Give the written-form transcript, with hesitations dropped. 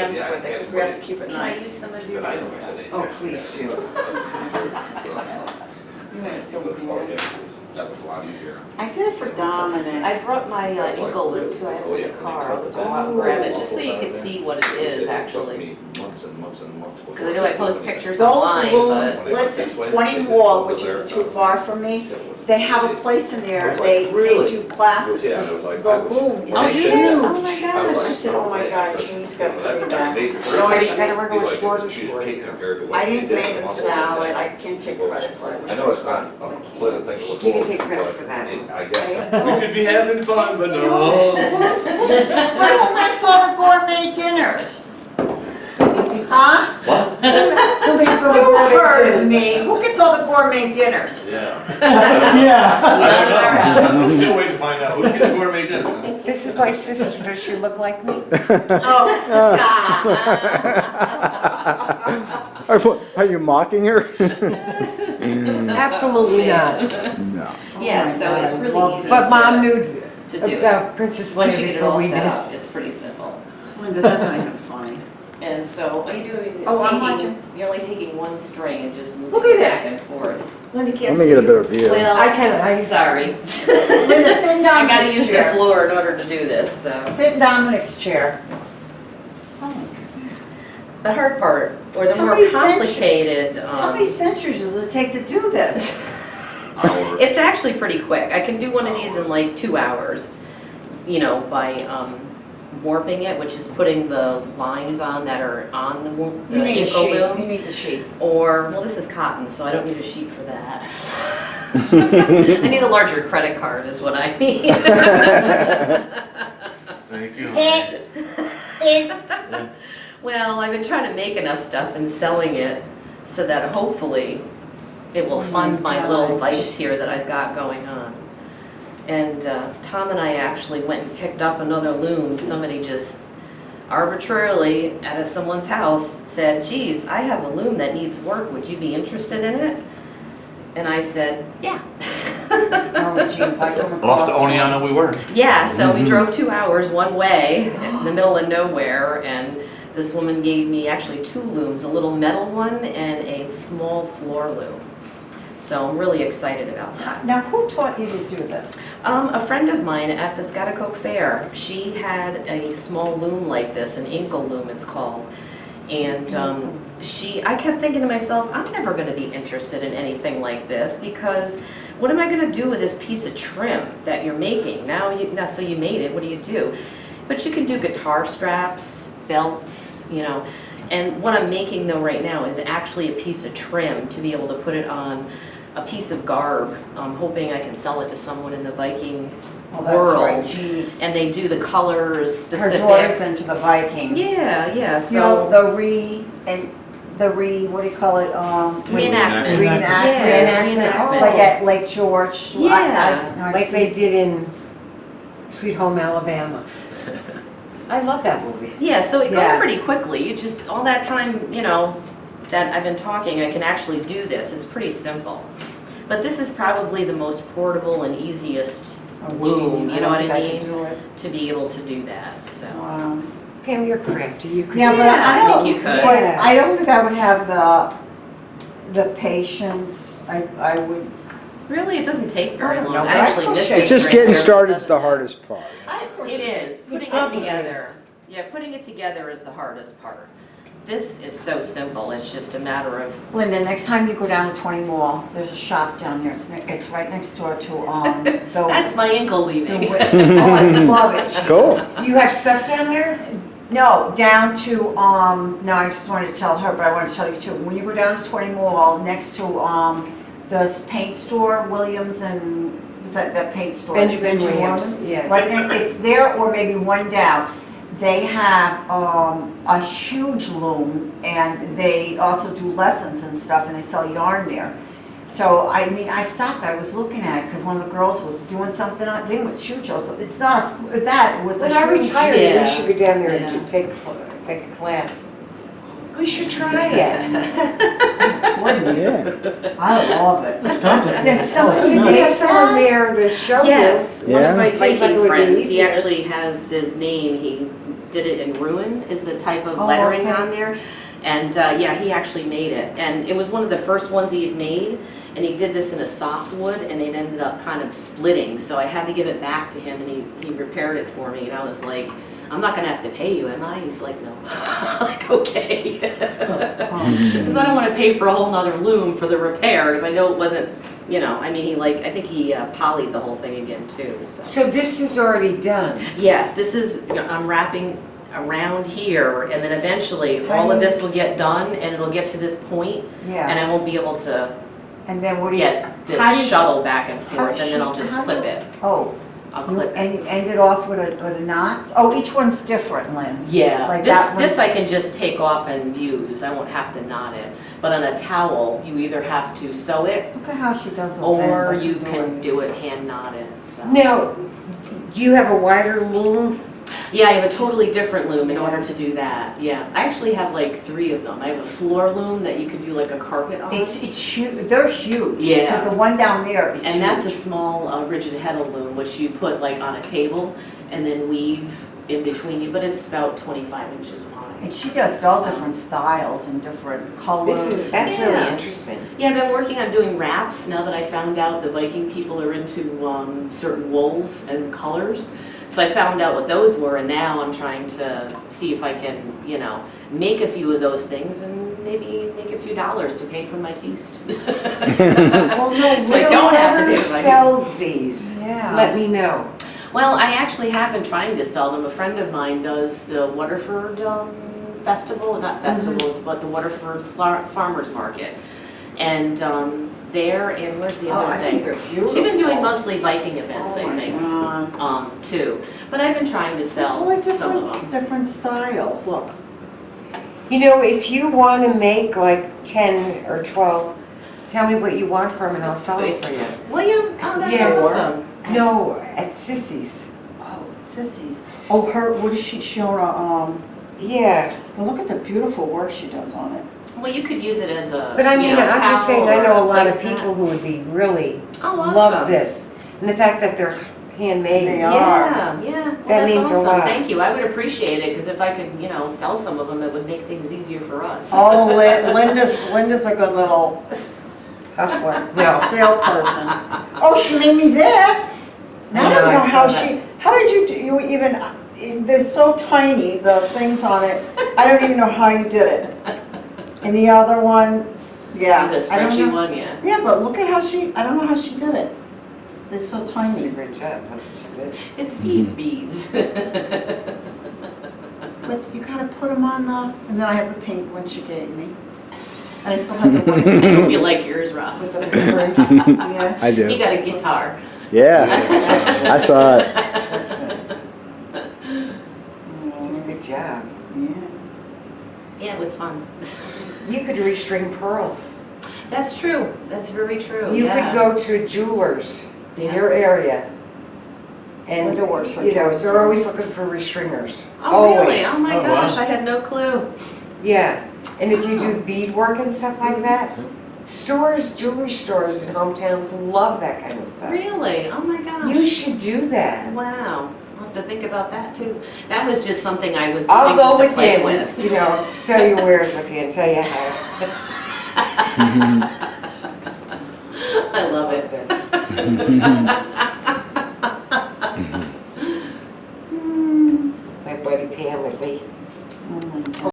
ends with it, because we have to keep it Can I use nice. some of your But I know I notes? said it. Oh, please do. You are so good. That was a lot easier. I did it for Dominic. I brought my ankle loop too, I have it in the car, I'll go out and grab it, just so you can see what it is actually. Months and months and months. Because I know I post pictures Those online, looms, but listen, 20 more, which isn't too far from me, they have a place in there, they do classes. Yeah, it was like. The loom is Oh, huge. do they? Oh my I gosh. said, oh my God, Jeanne's got to see that. No, I gotta work with Schwartz She's for a you. cake compared to what I we didn't did. make the salad, I can't take credit for it. I know it's not a pleasant thing to look You can forward take to, credit but for that. I guess. We could be having fun, but You know, no. who makes all the gourmet dinners? Huh? What? Who makes all the You gourmet heard of dinners? me, who gets all the gourmet dinners? Yeah. Yeah. I don't know. I'm still waiting to find out. Who's getting gourmet dinner? This is my sister, does she look like me? Oh, stop. Are you mocking her? Absolutely not. No. yeah, Oh my so God, it's I really love easy But Mom knew to do it. about Princess Once Leia you get it before all we set did. up, it's pretty simple. Linda, that's not even funny. And so all you do is Oh, I'm you're only taking one string and just moving Look at it back this. and forth. Linda can't Let me see get a you. better view. Well, I sorry. Linda, sit in I gotta Dominic's use the chair. floor in order to do this, so. Sit in Dominic's chair. The hard part, or the How more many complicated, How many centuries does it take to do this? it's actually pretty quick. I can do one of these in like 2 hours, you know, by warping it, which is putting the lines on that are on the You need a ankle sheet, you loom. need the sheet. Or, well, this is cotton, so I don't need a sheet for that. I need a larger credit card is what I need. Thank you. Well, I've been trying to make enough stuff and selling it so that hopefully it will Oh fund my my little gosh. vice here that I've got going on. And Tom and I actually went and picked up another loom. Somebody just arbitrarily at someone's house said, geez, I have a loom that needs work. Would you be interested in it? And I said, yeah. Oh, gee, if I come Off across to one. Oneana we were. Yeah, so we drove 2 hours one way in the middle of nowhere, and this woman gave me actually 2 looms, a little metal one and a small floor loom. So I'm really excited about that. Now, who taught you to do this? A friend of mine at the Scotiacoke Fair, she had a small loom like this, an ankle loom it's called. And I kept thinking to myself, I'm never going to be interested in anything like this because what am I going to do with this piece of trim that you're making? Now so you made it, what do you do? But you can do guitar straps, belts, you know. And what I'm making though right now is actually a piece of trim to be able to put it on a piece of garb. I'm hoping I can sell it to someone in the Viking Oh, world. that's right, Jeanne. And they do the colors Her specific. daughter's into the Viking. Yeah, yeah, You know, so. what do you call it? Reenactment. Reenactment. Yeah, reenactment. Like at Lake George. Yeah. I Like see. they did in Sweet Home Alabama. I love that movie. Yeah, so it goes Yes. pretty quickly. You just, all that time, you know, that I've been talking, I can actually do this. It's pretty simple. But this is probably the most portable and easiest Oh, loom, Jeanne, you know what don't I think could mean? do it. To be able to do that, so. Wow. Pam, you're crafty, you could. Yeah, but Yeah, I I don't, think you could. but I don't think I would have the patience. I would, Really, it doesn't take I very don't long. know, I but I actually missed crochet. it. It's just right getting there. started is Doesn't the matter. hardest part. It is, putting it together. Yeah, putting it together is the hardest part. This is so simple, it's just a matter of, Linda, next time you go down to 20 Mall, there's a shop down there. It's right next door to, the. that's my ankle the weaving. oh, I love it. Cool. You have stuff down there? No, down to, no, I just wanted to tell her, but I wanted to tell you too. When you go down to 20 Mall, next to, the paint store, Williams and, what's that paint store? Benjamin Williams, yeah. Right now, it's there or maybe one down. They have, a huge loom and they also do lessons and stuff and they sell yarn there. So, I mean, I stopped, I was looking at it because one of the girls was doing something, I think it was Chucho, so it's not that, it was When a I huge. retire, Yeah. we should go down there Yeah. and take a class. We should try it. Yeah. I love it. Did somebody If you make have someone that? there to show you. Yes, one of Yeah. my Seems like it Viking would be friends, he easier. actually has his name, he did it in ruin is the type of Oh, lettering okay. on there. And yeah, he actually made it. And it was one of the first ones he had made. And he did this in a softwood and it ended up kind of splitting. So I had to give it back to him and he repaired it for me. And I was like, I'm not gonna have to pay you, am I? He's like, no. Like, okay. Because I don't want to pay for a whole nother loom for the repair, because I know it wasn't, you know, I mean, I think he polyed the whole thing again too, so. So this is already done. Yes, this is, you know, I'm wrapping around here, and then eventually all of this will get done, and it'll get to this point, and Yeah, I won't be able to and then what do you? get how do this you- shuttle back and how forth, does and then she- I'll just how clip do- it. Oh, I'll you, clip and it. you end it off with a knot? Oh, each one's different, Lynn. Yeah, Like this, that this one's- I can just take off and use, I won't have to knot it. But on a towel, you either have to sew it, Look at how she does those ends. or I you do can it. do it hand knotted, so. Now, do you have a wider loom? Yeah, I have a totally different loom in order to do that, yeah. I actually have like 3 of them. I have a floor loom that you could do like a carpet on. It's huge, they're huge. Yeah. Because the one down there is huge. And that's a small rigid heddle loom, which you put like on a table and then weave in between you, but it's about 25 inches wide. And she does all So- different styles and different colors. That's Yeah. really interesting. Yeah, I've been working on doing wraps now that I found out the Viking people are into certain wools and colors. So I found out what those were, and now I'm trying to see if I can, you know, make a few of those things and maybe make a few dollars to pay for my feast. Well, no, So I really, don't have to Whoever pay for my feast. sells these, Yeah. let me know. Well, I actually have been trying to sell them. A friend of mine does the Waterford festival, not festival, but the Waterford Farmers Market. And there, and where's the Oh, other I think thing? they're beautiful. She's been doing mostly Viking events, Oh I my think, God. too. But I've been trying to It's all sell some of them. different styles, look. You know, if you want to make like 10 or 12, tell me what you want from and I'll sell it for you. William, oh, that's Yeah. awesome. No, at Sissy's. Oh, sissies. Oh, her, what is she showing, Yeah, well, look at the beautiful work she does on it. Well, you could use it as a, but I you mean, know, I'm just saying, towel I know or a lot of placemat. people who would be really Oh, awesome. love this. And the fact that they're handmade. They are. Yeah, yeah. Well, That that's means a awesome. lot. Thank you. I would appreciate it, because if I could, you know, sell some of them, it would make things easier for us. Oh, Linda's a good little Hustler. No. salesperson. Oh, she made me this. I I know, don't I know saw how that. how did you, you even, they're so tiny, the things on it. I don't even know how you did it. And the other one, yeah. It's a I don't stretchy know. one, yeah. Yeah, but look at how I don't know how she did it. They're so She did a tiny. great job, that's what she did. It's seed beads. But you gotta put them on and then I have the pink one she gave me. And I still have the one I hope you like yours, Rob. with the prints. Yeah. I He do. got a guitar. Yeah, I saw it. That's nice. She did a good job. Yeah. Yeah, it was fun. You could restring pearls. That's true. That's very true. You yeah. could go to jewelers in Yeah. your area. And, Linda works for you know, jewelers. they're always looking for restringers. Oh, really? Always. Oh, my Oh, gosh, wow. I had no clue. Yeah, and if you do beadwork and stuff like that, stores, jewelry stores in hometowns love that kind of stuff. Really? Oh, my gosh. You should do that. Wow. I'll have to think about that, too. That was just something I was I'll anxious go to play within, with. you know, sell your wares with you and tell you how. I love it. This.